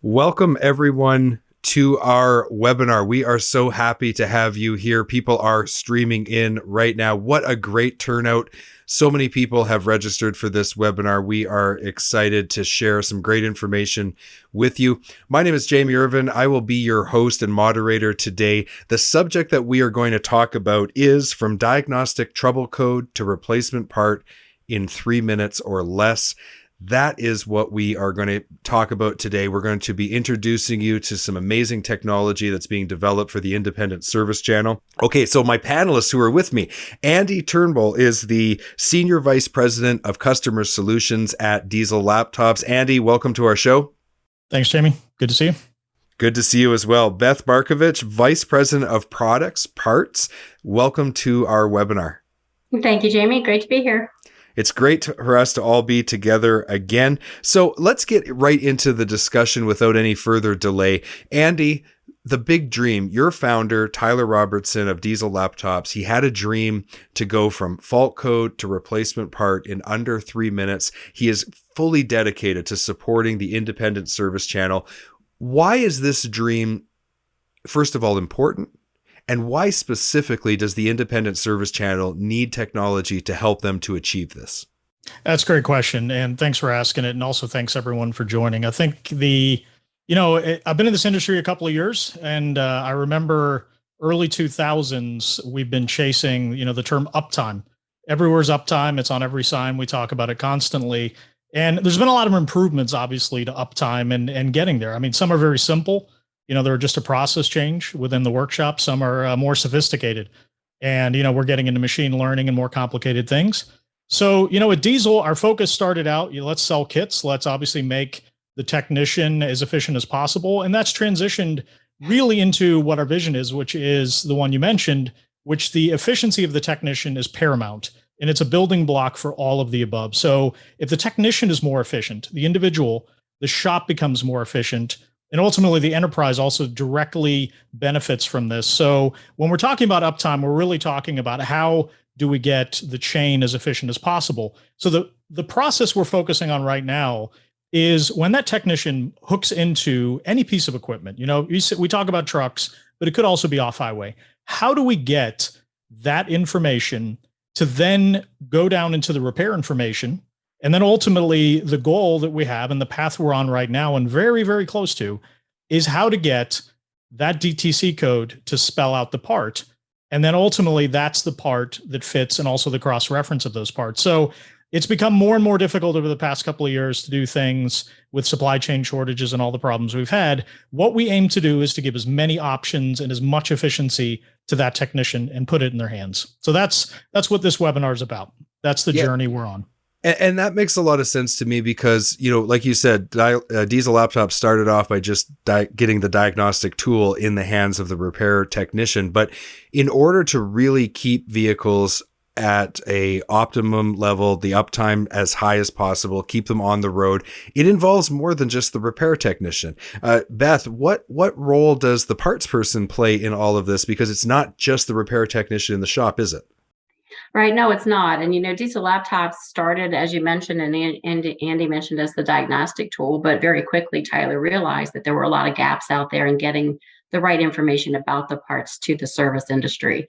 Welcome, everyone, to our webinar. We are so happy to have you here. People are streaming in right now. What a great turnout. So many people have registered for this webinar. We are excited to share some great information with you. My name is Jamie Irvin. I will be your host and moderator today. The subject that we are going to talk about is from diagnostic trouble code to replacement part in 3 minutes or less. That is what we are going to talk about today. We're going to be introducing you to some amazing technology that's being developed for the independent service channel. Okay, so my panelists who are with me, Andy Turnbull is the Senior Vice President of Customer Solutions at Diesel Laptops. Andy, welcome to our show. Thanks, Jamie. Good to see you. Good to see you as well. Beth Markovich, Vice President of Products, Parts. Welcome to our webinar. Thank you, Jamie. Great to be here. It's great for us to all be together again. So let's get right into the discussion without any further delay. Andy, the big dream, your founder, Tyler Robertson of Diesel Laptops, he had a dream to go from fault code to replacement part in under 3 minutes. He is fully dedicated to supporting the independent service channel. Why is this dream, first of all, important? And why specifically does the independent service channel need technology to help them to achieve this? That's a great question. And thanks for asking it. And also thanks everyone for joining. I think I've been in this industry a couple of years, and I remember early 2000s, we've been chasing, the term uptime. Everywhere's uptime. It's on every sign. We talk about it constantly. And there's been a lot of improvements, obviously, to uptime and getting there. I mean, some are very simple. They're just a process change within the workshop. Some are more sophisticated. And, we're getting into machine learning and more complicated things. So, at Diesel, our focus started out, let's sell kits. Let's obviously make the technician as efficient as possible. And that's transitioned really into what our vision is, which is the one you mentioned, which the efficiency of the technician is paramount. And it's a building block for all of the above. So if the technician is more efficient, the individual, the shop becomes more efficient. And ultimately, the enterprise also directly benefits from this. So when we're talking about uptime, we're really talking about how do we get the chain as efficient as possible. So the process we're focusing on right now is when that technician hooks into any piece of equipment. We talk about trucks, but it could also be off-highway. How do we get that information to then go down into the repair information? And then ultimately, the goal that we have and the path we're on right now and very, very close to is how to get that DTC code to spell out the part. And then ultimately, that's the part that fits and also the cross-reference of those parts. So it's become more and more difficult over the past couple of years to do things with supply chain shortages and all the problems we've had. What we aim to do is to give as many options and as much efficiency to that technician and put it in their hands. So that's what this webinar is about. That's the journey we're on. And that makes a lot of sense to me because, like you said, Diesel Laptops started off by just getting the diagnostic tool in the hands of the repair technician. But in order to really keep vehicles at a optimum level, the uptime as high as possible, keep them on the road, it involves more than just the repair technician. Beth, what role does the parts person play in all of this? Because it's not just the repair technician in the shop, is it? Right. No, it's not. And, Diesel Laptops started, as you mentioned, and Andy mentioned, as the diagnostic tool. But very quickly, Tyler realized that there were a lot of gaps out there in getting the right information about the parts to the service industry.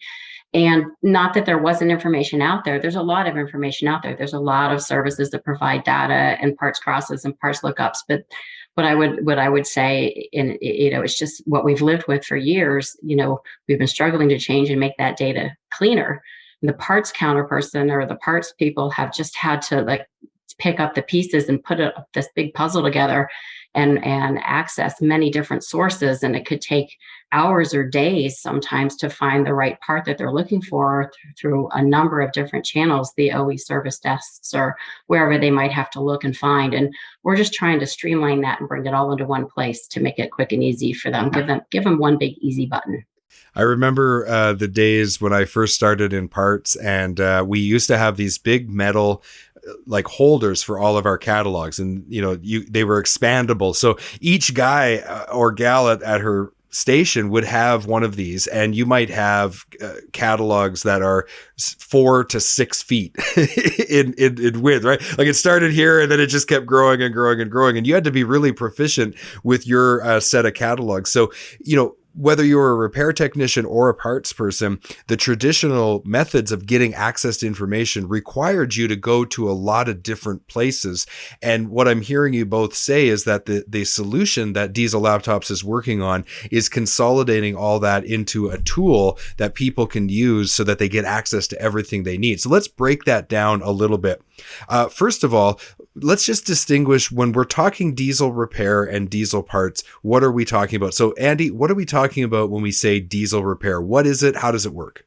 And not that there wasn't information out there. There's a lot of information out there. There's a lot of services that provide data and parts crosses and parts lookups. But what I would say, and it's just what we've lived with for years. We've been struggling to change and make that data cleaner. The parts counter person or the parts people have just had to pick up the pieces and put this big puzzle together and access many different sources. And it could take hours or days sometimes to find the right part that they're looking for through a number of different channels, the OE service desks or wherever they might have to look and find. And we're just trying to streamline that and bring it all into one place to make it quick and easy for them. Give them one big easy button. I remember the days when I first started in parts, and we used to have these big metal holders for all of our catalogs, and they were expandable. So each guy or gal at her station would have one of these, and you might have catalogs that are 4 to 6 feet in width, right? Like it started here and then it just kept growing and growing and growing. And you had to be really proficient with your set of catalogs. So, whether you're a repair technician or a parts person, the traditional methods of getting access to information required you to go to a lot of different places. And what I'm hearing you both say is that the solution that Diesel Laptops is working on is consolidating all that into a tool that people can use so that they get access to everything they need. So let's break that down a little bit. First of all, let's just distinguish when we're talking diesel repair and diesel parts, what are we talking about? So Andy, what are we talking about when we say diesel repair? What is it? How does it work?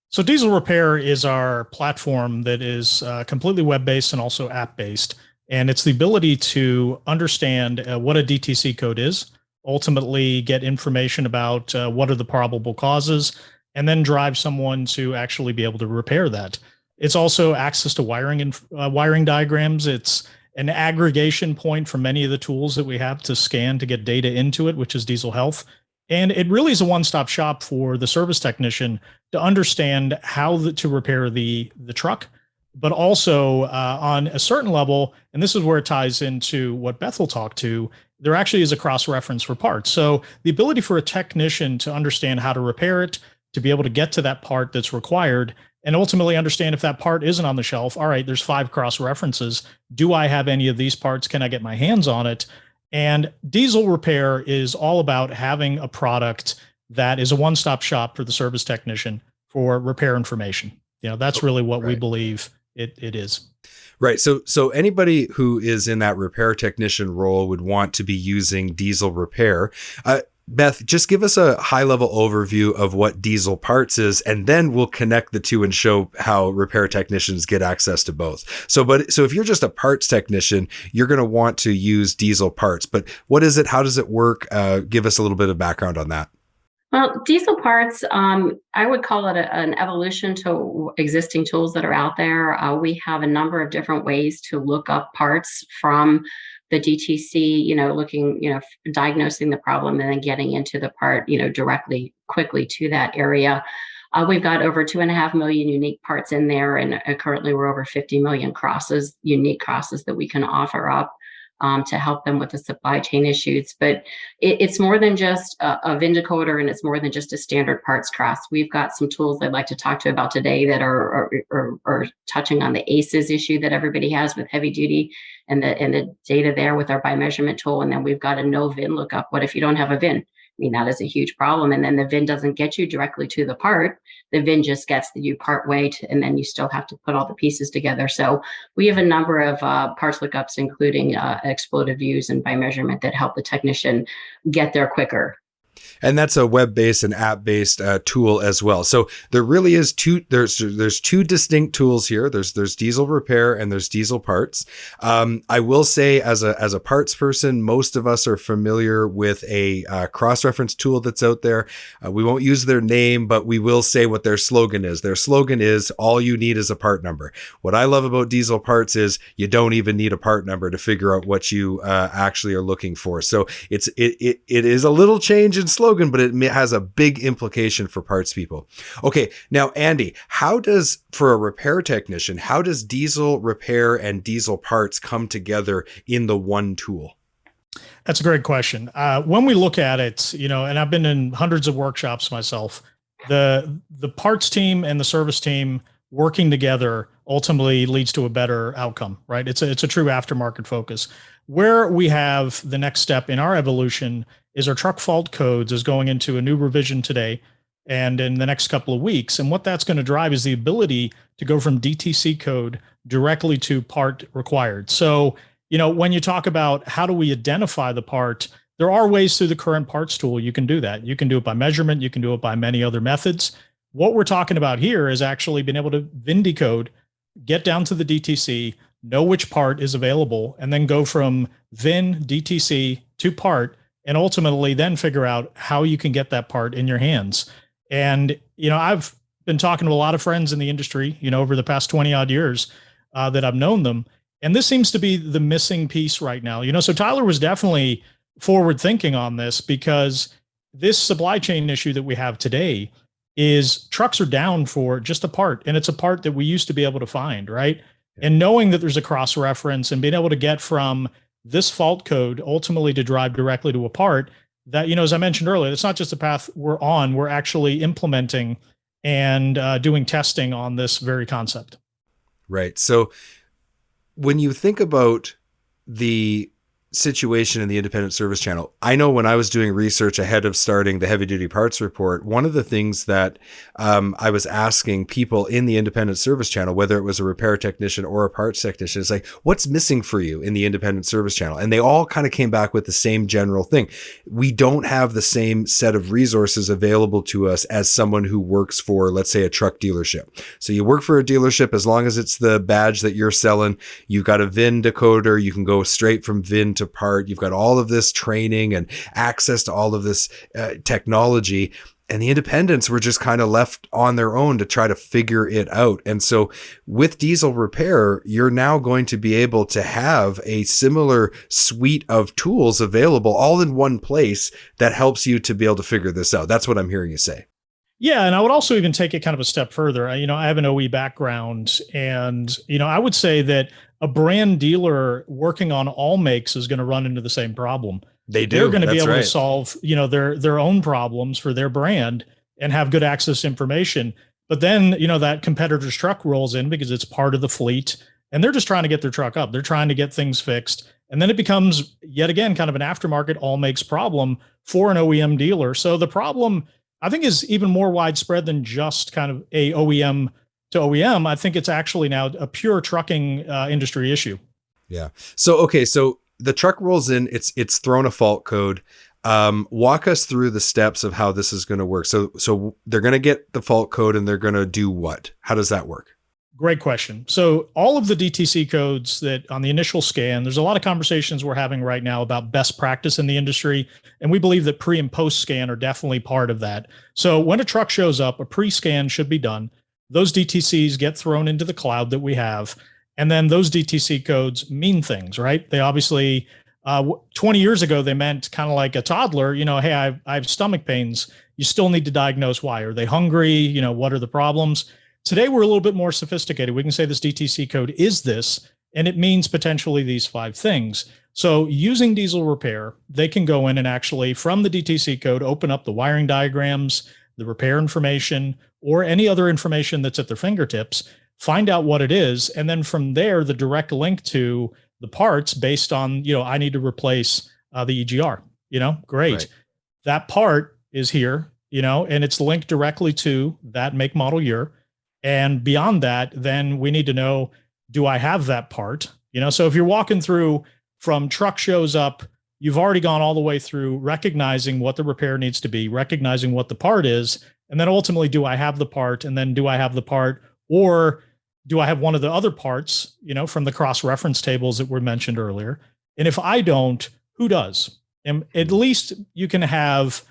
So Diesel Repair is our platform that is completely web-based and also app-based. And it's the ability to understand what a DTC code is, ultimately get information about what are the probable causes, and then drive someone to actually be able to repair that. It's also access to wiring and wiring diagrams. It's an aggregation point for many of the tools that we have to scan to get data into it, which is Diesel Health. And it really is a one-stop shop for the service technician to understand how to repair the truck, but also on a certain level, and this is where it ties into what Beth will talk to, there actually is a cross-reference for parts. So the ability for a technician to understand how to repair it, to be able to get to that part that's required, and ultimately understand if that part isn't on the shelf. All right, there's 5 cross references. Do I have any of these parts? Can I get my hands on it? And Diesel Repair is all about having a product that is a one-stop shop for the service technician for repair information. That's really what we believe it is. Right. So anybody who is in that repair technician role would want to be using Diesel Repair. Beth, just give us a high-level overview of what Diesel Parts is, and then we'll connect the two and show how repair technicians get access to both. So if you're just a parts technician, you're going to want to use Diesel Parts. But what is it? How does it work? Give us a little bit of background on that. Well, Diesel Parts, I would call it an evolution to existing tools that are out there. We have a number of different ways to look up parts from the DTC, looking, diagnosing the problem and then getting into the part, directly, quickly to that area. We've got over 2.5 million unique parts in there, and currently we're over 50 million unique crosses that we can offer up to help them with the supply chain issues. But it's more than just a VIN decoder, and it's more than just a standard parts cross. We've got some tools I'd like to talk to about today that are touching on the ACEs issue that everybody has with heavy duty, and the data there with our by measurement tool. And then we've got a no VIN lookup. What if you don't have a VIN? That is a huge problem. And then the VIN doesn't get you directly to the part. The VIN just gets you part weight, and then you still have to put all the pieces together. So we have a number of parts lookups, including exploded views and by measurement, that help the technician get there quicker. And that's a web-based and app-based tool as well. So there really is there's two distinct tools here. There's Diesel Repair and there's Diesel Parts. I will say, as a parts person, most of us are familiar with a cross-reference tool that's out there. We won't use their name, but we will say what their slogan is. Their slogan is, all you need is a part number. What I love about Diesel Parts is you don't even need a part number to figure out what you actually are looking for. So it is a little change in slogan, but it has a big implication for parts people. Okay, now Andy, for a repair technician, how does Diesel Repair and Diesel Parts come together in the one tool? That's a great question. When we look at it, and I've been in hundreds of workshops myself, the parts team and the service team working together ultimately leads to a better outcome, right? It's a true aftermarket focus. Where we have the next step in our evolution is our truck fault codes is going into a new revision today and in the next couple of weeks. And what that's going to drive is the ability to go from DTC code directly to part required. So, when you talk about how do we identify the part, there are ways through the current parts tool you can do that. You can do it by measurement. You can do it by many other methods. What we're talking about here is actually being able to VIN decode, get down to the DTC, know which part is available, and then go from VIN, DTC to part, and ultimately then figure out how you can get that part in your hands. And, I've been talking to a lot of friends in the industry, over the past 20 odd years that I've known them. And this seems to be the missing piece right now. So Tyler was definitely forward thinking on this, because this supply chain issue that we have today is trucks are down for just a part, and it's a part that we used to be able to find, right? And knowing that there's a cross reference and being able to get from this fault code ultimately to drive directly to a part that, as I mentioned earlier, it's not just a path we're on, we're actually implementing and doing testing on this very concept. Right. So when you think about the situation in the independent service channel, I know when I was doing research ahead of starting the heavy duty parts report, one of the things that I was asking people in the independent service channel, whether it was a repair technician or a parts technician, is like, what's missing for you in the independent service channel? And they all kind of came back with the same general thing. We don't have the same set of resources available to us as someone who works for, let's say, a truck dealership. So you work for a dealership, as long as it's the badge that you're selling, you've got a VIN decoder, you can go straight from VIN to part. You've got all of this training and access to all of this technology. And the independents were just kind of left on their own to try to figure it out. And so with diesel repair, you're now going to be able to have a similar suite of tools available all in one place that helps you to be able to figure this out. That's what I'm hearing you say. Yeah. And I would also even take it kind of a step further. I have an OE background, and, I would say that a brand dealer working on all makes is going to run into the same problem. They're going to be able to solve, their own problems for their brand and have good access to information. But then, that competitor's truck rolls in because it's part of the fleet, and they're just trying to get their truck up. They're trying to get things fixed. And then it becomes yet again kind of an aftermarket all makes problem for an OEM dealer. So the problem, I think, is even more widespread than just kind of a OEM to OEM. I think it's actually now a pure trucking industry issue. Yeah. So, okay. So the truck rolls in, it's thrown a fault code. Walk us through the steps of how this is going to work. So they're going to get the fault code and they're going to do what? How does that work? Great question. So all of the DTC codes that on the initial scan, there's a lot of conversations we're having right now about best practice in the industry. And we believe that pre and post scan are definitely part of that. So when a truck shows up, a pre-scan should be done. Those DTCs get thrown into the cloud that we have. And then those DTC codes mean things, right? They obviously, 20 years ago, they meant kind of like a toddler, hey, I have stomach pains. You still need to diagnose why. Are they hungry? What are the problems? Today, we're a little bit more sophisticated. We can say this DTC code is this, and it means potentially these 5 things. So using diesel repair, they can go in and actually, from the DTC code, open up the wiring diagrams, the repair information, or any other information that's at their fingertips, find out what it is. And then from there, the direct link to the parts based on, I need to replace the EGR, great. Right. That part is here, and it's linked directly to that make, model, year. And beyond that, then we need to know, do I have that part? So if you're walking through from truck shows up, you've already gone all the way through recognizing what the repair needs to be, recognizing what the part is, and then ultimately, do I have the part? And then do I have the part, or do I have one of the other parts, from the cross-reference tables that were mentioned earlier? And if I don't, who does? And at least you can have,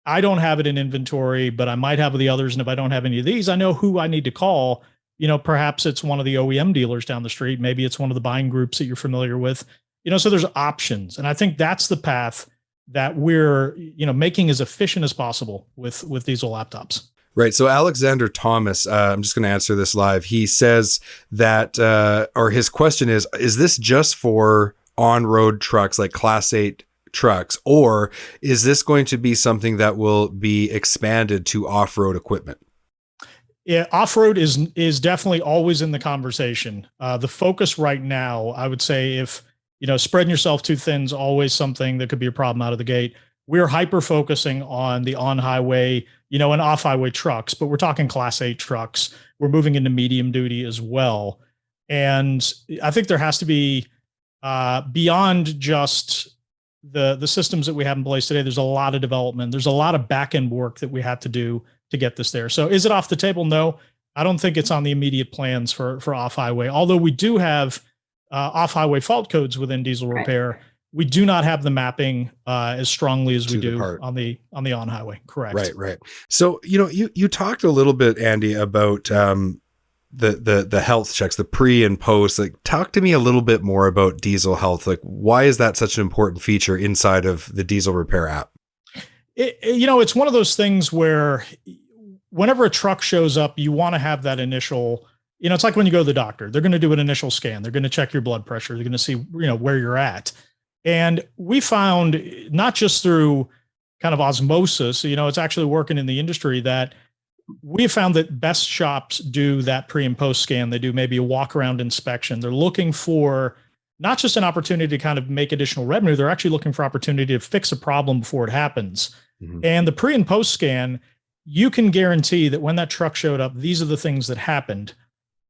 I don't have it in inventory, but I might have the others. And if I don't have any of these, I know who I need to call. Perhaps it's one of the OEM dealers down the street. Maybe it's one of the buying groups that you're familiar with. So there's options. And I think that's the path that we're, making as efficient as possible with diesel laptops. Right. So Alexander Thomas, I'm just going to answer this live. He says that, or his question is this just for on-road trucks, like Class 8 trucks, or is this going to be something that will be expanded to off-road equipment? Yeah, off-road is definitely always in the conversation. The focus right now, I would say, if spreading yourself too thin is always something that could be a problem out of the gate. We're hyper focusing on the on-highway, and off-highway trucks, but we're talking Class 8 trucks. We're moving into medium duty as well. And I think there has to be, beyond just the systems that we have in place today, there's a lot of development. There's a lot of back-end work that we have to do to get this there. So is it off the table? No, I don't think it's on the immediate plans for off-highway. Although we do have off-highway fault codes within diesel repair. Right. We do not have the mapping as strongly as we do on the on-highway. Correct. Right. So, you talked a little bit, Andy, about the health checks, the pre and post. Like, talk to me a little bit more about diesel health. Like, why is that such an important feature inside of the diesel repair app? It's one of those things where whenever a truck shows up, you want to have that initial, it's like when you go to the doctor, they're going to do an initial scan. They're going to check your blood pressure. They're going to see, where you're at. And we found, not just through kind of osmosis, it's actually working in the industry, that we found that best shops do that pre and post scan. They do maybe a walk around inspection. They're looking for not just an opportunity to kind of make additional revenue. They're actually looking for opportunity to fix a problem before it happens. Mm-hmm. And the pre and post scan, you can guarantee that when that truck showed up, these are the things that happened.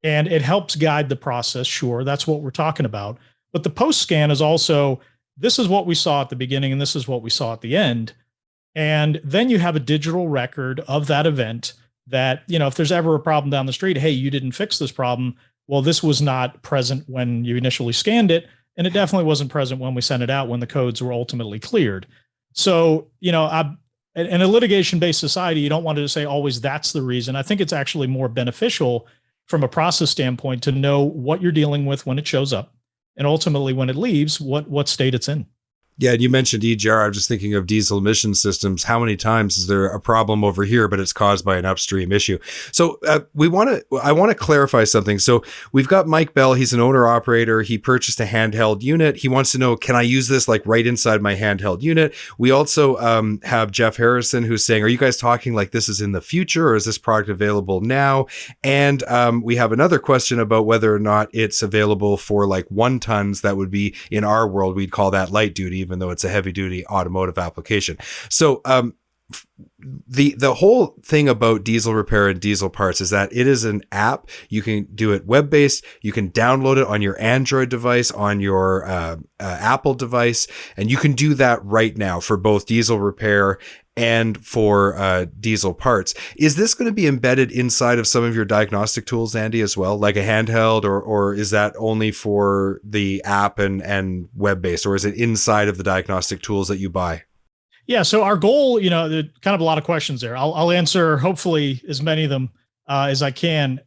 And it helps guide the process. Sure, that's what we're talking about. But the post scan is also, this is what we saw at the beginning and this is what we saw at the end. And then you have a digital record of that event that, if there's ever a problem down the street, hey, you didn't fix this problem. Well, this was not present when you initially scanned it. And it definitely wasn't present when we sent it out, when the codes were ultimately cleared. So, in a litigation-based society, you don't want to say always that's the reason. I think it's actually more beneficial from a process standpoint to know what you're dealing with when it shows up, and ultimately when it leaves, what state it's in. Yeah, and you mentioned EGR. I was just thinking of diesel emission systems. How many times is there a problem over here, but it's caused by an upstream issue? So I want to clarify something. So we've got Mike Bell. He's an owner operator. He purchased a handheld unit. He wants to know, can I use this like right inside my handheld unit? We also have Jeff Harrison, who's saying, are you guys talking like this is in the future, or is this product available now? And we have another question about whether or not it's available for like 1 tons. That would be, in our world, we'd call that light duty, even though it's a heavy duty automotive application. So the whole thing about diesel repair and diesel parts is that it is an app. You can do it web-based. You can download it on your Android device, on your Apple device, and you can do that right now for both diesel repair and for diesel parts. Is this going to be embedded inside of some of your diagnostic tools, Andy, as well, like a handheld, or is that only for the app and web-based, or is it inside of the diagnostic tools that you buy? Yeah, so our goal, kind of a lot of questions there. I'll answer hopefully as many of them as I can.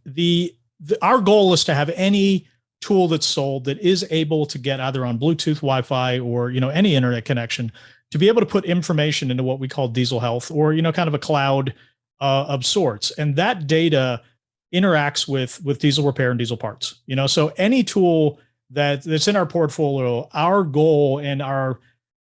Our goal is to have any tool that's sold that is able to get either on Bluetooth, Wi-Fi, or any internet connection, to be able to put information into what we call diesel health, or kind of a cloud of sorts. And that data interacts with diesel repair and diesel parts. So any tool that's in our portfolio, our goal and our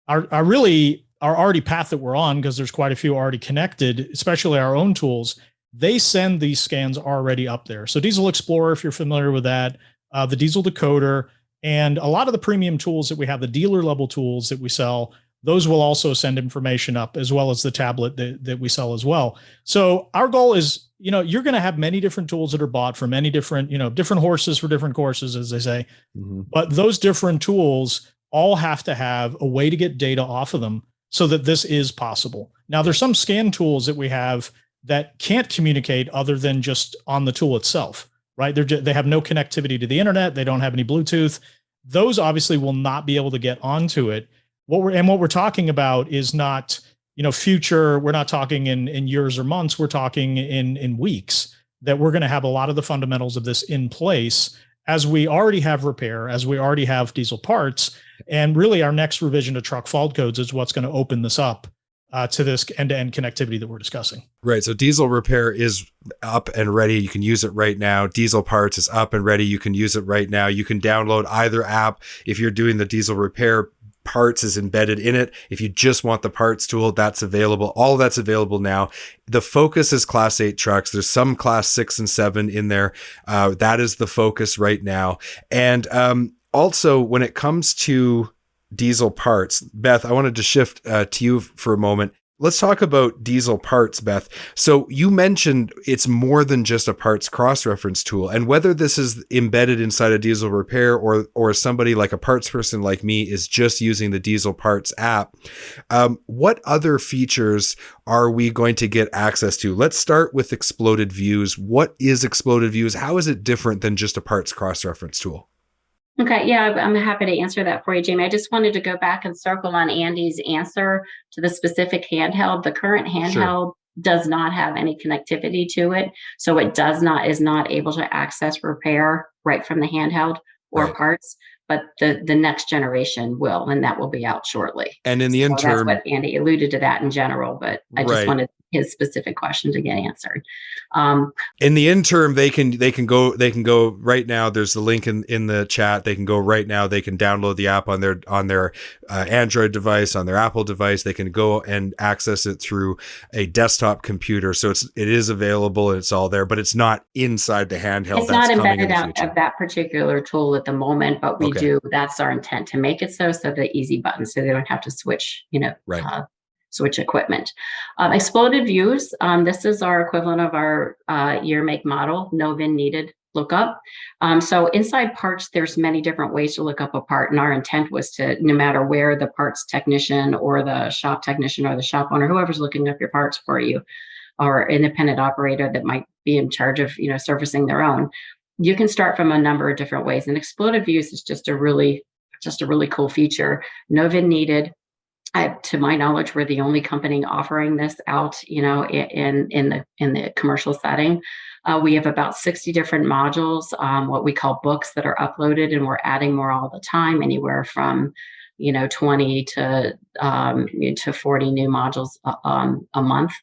already path that we're on, because there's quite a few already connected, especially our own tools, they send these scans already up there. So Diesel Explorer, if you're familiar with that, the Diesel Decoder, and a lot of the premium tools that we have, the dealer level tools that we sell, those will also send information up, as well as the tablet that we sell as well. So our goal is, you're going to have many different tools that are bought from many different, different horses for different courses, as they say. Mm-hmm. But those different tools all have to have a way to get data off of them so that this is possible. Now, there's some scan tools that we have that can't communicate other than just on the tool itself, right? They have no connectivity to the internet. They don't have any Bluetooth. Those obviously will not be able to get onto it. What we're talking about is not, future. We're not talking in years or months. We're talking in weeks, that we're going to have a lot of the fundamentals of this in place, as we already have repair, as we already have diesel parts. And really our next revision to truck fault codes is what's going to open this up to this end-to-end connectivity that we're discussing. Right. So diesel repair is up and ready. You can use it right now. Diesel parts is up and ready. You can use it right now. You can download either app. If you're doing the diesel repair, parts is embedded in it. If you just want the parts tool, that's available. All of that's available now. The focus is Class 8 trucks. There's some Class 6 and 7 in there. That is the focus right now. And also, when it comes to diesel parts, Beth, I wanted to shift to you for a moment. Let's talk about diesel parts, Beth. So you mentioned it's more than just a parts cross-reference tool, and whether this is embedded inside a diesel repair or somebody like a parts person like me is just using the diesel parts app, what other features are we going to get access to? Let's start with exploded views. What is exploded views? How is it different than just a parts cross-reference tool? Okay, yeah, I'm happy to answer that for you, Jamie. I just wanted to go back and circle on Andy's answer to the specific handheld. The current handheld does not have any connectivity to it, so it is not able to access repair right from the handheld or parts. but the next generation will, and that will be out shortly. And in the So that's interim, what Andy alluded to that in general, but I just right. wanted his specific question to get answered. In the interim, they can go right now. There's the link in the chat. They can go right now. They can download the app on their Android device, on their Apple device. They can go and access it through a desktop computer. So it is available and it's all there, but it's not inside the handheld. It's not embedded in out of that particular tool at the moment, but we do. That's our intent, to make it so the easy button, so they don't have to switch, right. Switch equipment. Exploded views. This is our equivalent of our year, make, model, no VIN needed lookup. So inside parts, there's many different ways to look up a part. And our intent was to, no matter where the parts technician or the shop technician or the shop owner, whoever's looking up your parts for you, or independent operator that might be in charge of, servicing their own, you can start from a number of different ways. And exploded views is just a really cool feature. No VIN needed. To my knowledge, we're the only company offering this out, in the commercial setting. We have about 60 different modules, what we call books, that are uploaded, and we're adding more all the time, anywhere from 20 to 40 new modules a month.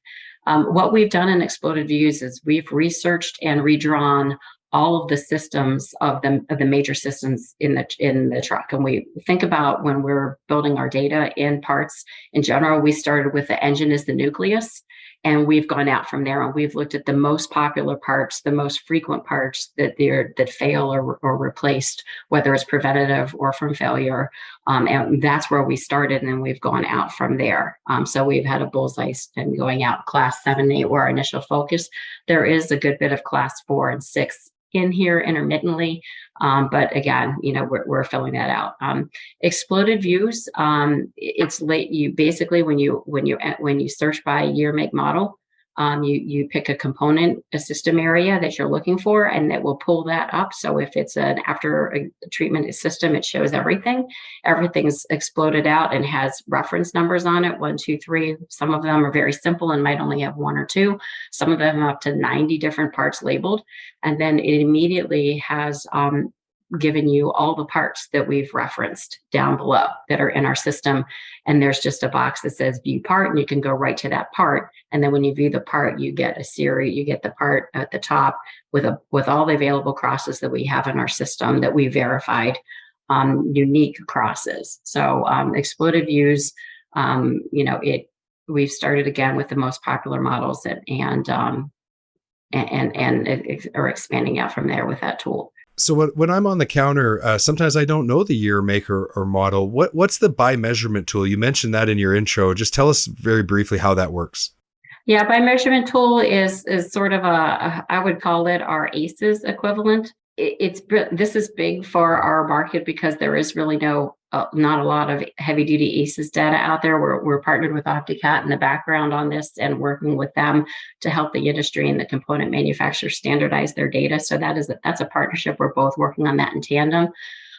What we've done in Exploded Views is we've researched and redrawn all of the systems of the major systems in the truck. And we think about, when we're building our data in parts in general, we started with the engine as the nucleus, and we've gone out from there, and we've looked at the most popular parts, the most frequent parts that fail or replaced, whether it's preventative or from failure. And that's where we started, and then we've gone out from there. So we've had a bullseye and going out. Class 7 and 8 were our initial focus. There is a good bit of class 4 and 6 in here intermittently, but again, we're filling that out. Exploded views. It's late. You basically, when you search by year, make, model, you pick a component, a system area that you're looking for, and that will pull that up. So if it's an after a treatment system, it shows everything. Everything's exploded out and has reference numbers on it, 1, 2, 3. Some of them are very simple and might only have 1 or 2. Some of them up to 90 different parts labeled. And then it immediately has given you all the parts that we've referenced down below that are in our system. And there's just a box that says view part, and you can go right to that part. And then when you view the part, you get a series, you get the part at the top with all the available crosses that we have in our system that we verified, unique crosses. So exploded views, we've started again with the most popular models and are expanding out from there with that tool. So when I'm on the counter, sometimes I don't know the year, make, or model. What's the by measurement tool? You mentioned that in your intro. Just tell us very briefly how that works. Yeah, by measurement tool is sort of I would call it our ACEs equivalent. This is big for our market because there is really not a lot of heavy duty ACEs data out there. We're partnered with OptiCat in the background on this and working with them to help the industry and the component manufacturers standardize their data. So that's a partnership. We're both working on that in tandem.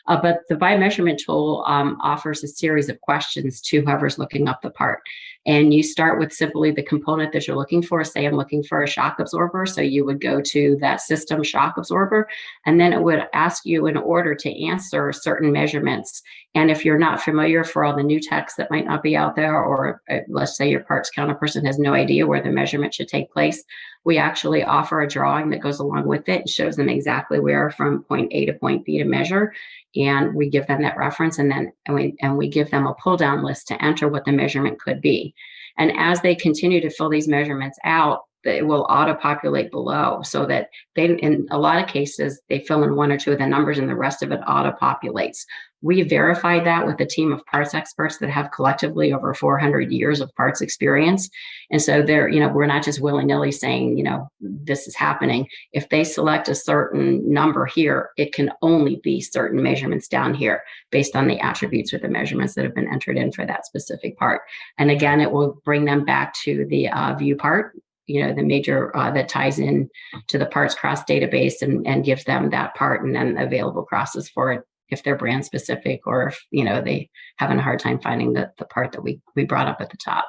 But the by measurement tool offers a series of questions to whoever's looking up the part. And you start with simply the component that you're looking for. Say I'm looking for a shock absorber. So you would go to that system shock absorber, and then it would ask you in order to answer certain measurements. And if you're not familiar, for all the new techs that might not be out there, or let's say your parts counter person has no idea where the measurement should take place, we actually offer a drawing that goes along with it and shows them exactly where from point A to point B to measure. And we give them that reference, and we give them a pull down list to enter what the measurement could be. And as they continue to fill these measurements out, it will auto populate below, so that in a lot of cases, they fill in 1 or 2 of the numbers and the rest of it auto populates. We verified that with a team of parts experts that have collectively over 400 years of parts experience. And so we're not just willy-nilly saying, this is happening. If they select a certain number here, it can only be certain measurements down here based on the attributes or the measurements that have been entered in for that specific part. And again, it will bring them back to the view part, the major that ties in to the parts cross database and gives them that part and then available crosses for it if they're brand specific, or if they having a hard time finding the part that we brought up at the top.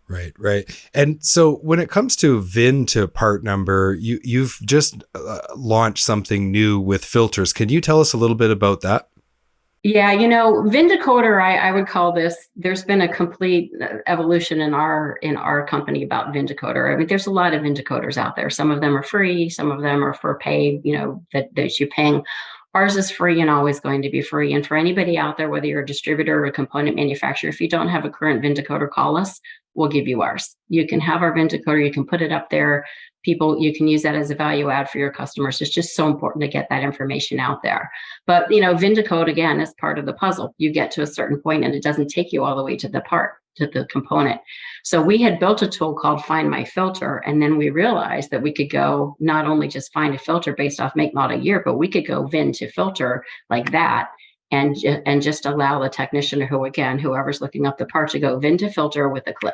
Right. And so when it comes to VIN to part number, you've just launched something new with filters. Can you tell us a little bit about that? Yeah, Vindicoder, I would call this. There's been a complete evolution in our company about Vindicoder. I mean, there's a lot of Vindicoders out there. Some of them are free, some of them are for paid. That you're paying. Ours is free and always going to be free. And for anybody out there, whether you're a distributor or a component manufacturer, if you don't have a current Vindicoder, call us. We'll give you ours. You can have our Vindicoder. You can put it up there. You can use that as a value add for your customers. It's just so important to get that information out there. But Vindicode again is part of the puzzle. You get to a certain point and it doesn't take you all the way to the component. So we had built a tool called Find My Filter, and then we realized that we could go not only just find a filter based off make, model, year, but we could go VIN to filter like that, and just allow the technician, whoever's looking up the part, to go VIN to filter with a click.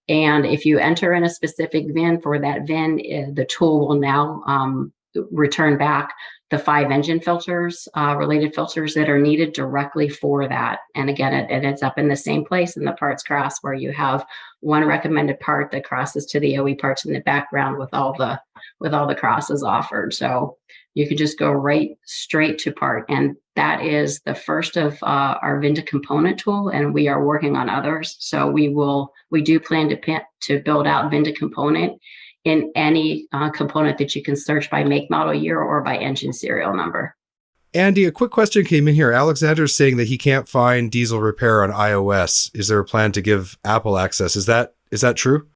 And if you enter in a specific VIN for that VIN, the tool will now return back the 5 engine filters, related filters that are needed directly for that. And again, it ends up in the same place in the parts cross, where you have one recommended part that crosses to the OE parts in the background with all the crosses offered. So you could just go right straight to part. And that is the first of our Vinda component tool, and we are working on others. So we do plan to build out Vinda component in any component that you can search by make, model, year, or by engine serial number. Andy, a quick question came in here. Alexander's saying that he can't find diesel repair on iOS. Is there a plan to give Apple access? Is that true?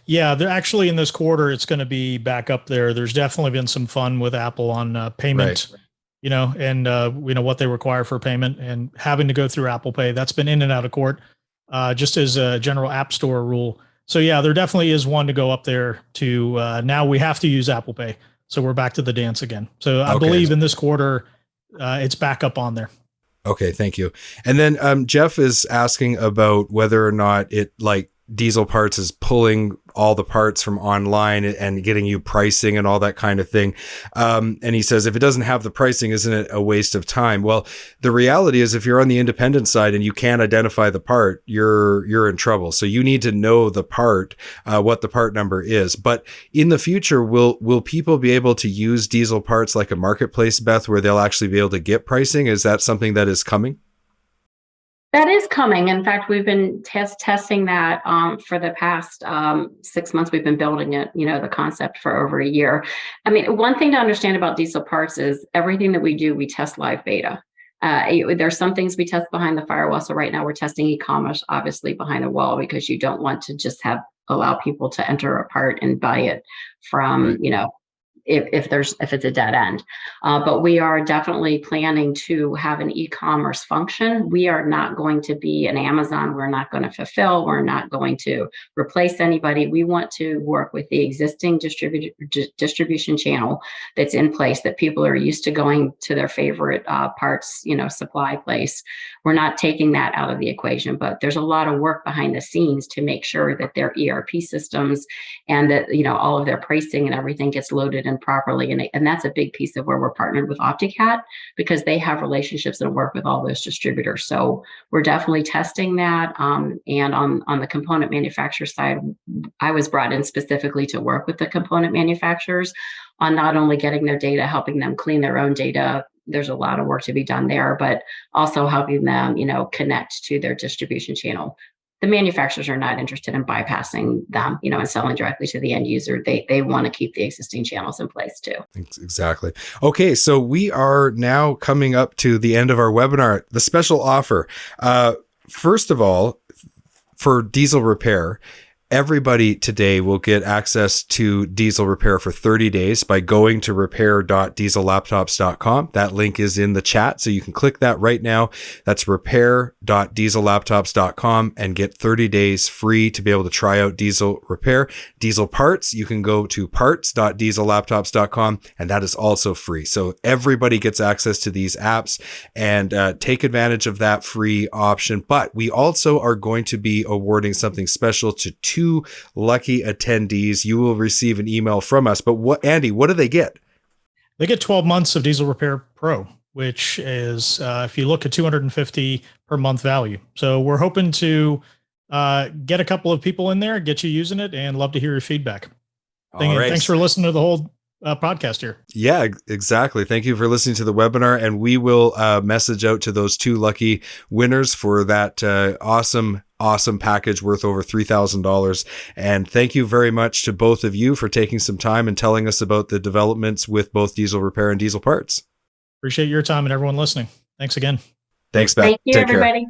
Yeah, they're actually in this quarter, it's going to be back up there. There's definitely been some fun with Apple on payment, Right. And what they require for payment and having to go through Apple Pay. That's been in and out of court, just as a general App Store rule. So yeah, there definitely is one to go up there to now we have to use Apple Pay. So we're back to the dance again. So I believe in this quarter, it's back up on there. Okay, thank you. And then Jeff is asking about whether or not Diesel Parts is pulling all the parts from online and getting you pricing and all that kind of thing. And he says, if it doesn't have the pricing, isn't it a waste of time? Well, the reality is if you're on the independent side and you can't identify the part, you're in trouble. So you need to know the part, what the part number is. But in the future, will people be able to use Diesel Parts like a marketplace, Beth, where they'll actually be able to get pricing? Is that something that is coming? That is coming. In fact, we've been testing that for the past 6 months. We've been building it, the concept for over a year. I mean, one thing to understand about Diesel Parts is everything that we do, we test live beta. There's some things we test behind the firewall. So right now we're testing e-commerce, obviously behind the wall, because you don't want to just allow people to enter a part and buy it from, if it's a dead end. But we are definitely planning to have an e-commerce function. We are not going to be an Amazon. We're not going to fulfill. We're not going to replace anybody. We want to work with the existing distribution channel that's in place, that people are used to going to their favorite parts, supply place. We're not taking that out of the equation, but there's a lot of work behind the scenes to make sure that their ERP systems and that, all of their pricing and everything gets loaded in properly. And that's a big piece of where we're partnered with OptiCat, because they have relationships that work with all those distributors. So we're definitely testing that. And on the component manufacturer side, I was brought in specifically to work with the component manufacturers on not only getting their data, helping them clean their own data. There's a lot of work to be done there, but also helping them, connect to their distribution channel. The manufacturers are not interested in bypassing them, and selling directly to the end user. They want to keep the existing channels in place too. Exactly. Okay, so we are now coming up to the end of our webinar. The special offer. First of all, for diesel repair, everybody today will get access to diesel repair for 30 days by going to repair.diesellaptops.com. That link is in the chat, so you can click that right now. That's repair.diesellaptops.com and get 30 days free to be able to try out diesel repair. Diesel parts, you can go to parts.diesellaptops.com, and that is also free. So everybody gets access to these apps, and take advantage of that free option. But we also are going to be awarding something special to 2 lucky attendees. You will receive an email from us. But Andy, what do they get? They get 12 months of Diesel Repair Pro, which is, if you look at $250 per month value. So we're hoping to get a couple of people in there, get you using it, and love to hear your feedback. All right. Thanks for listening to the whole podcast here. Yeah, exactly. Thank you for listening to the webinar, and we will message out to those 2 lucky winners for that awesome package worth over $3,000. And thank you very much to both of you for taking some time and telling us about the developments with both diesel repair and diesel parts. Appreciate your time and everyone listening. Thanks again. Thanks, Beth. Thank you, Take care. everybody.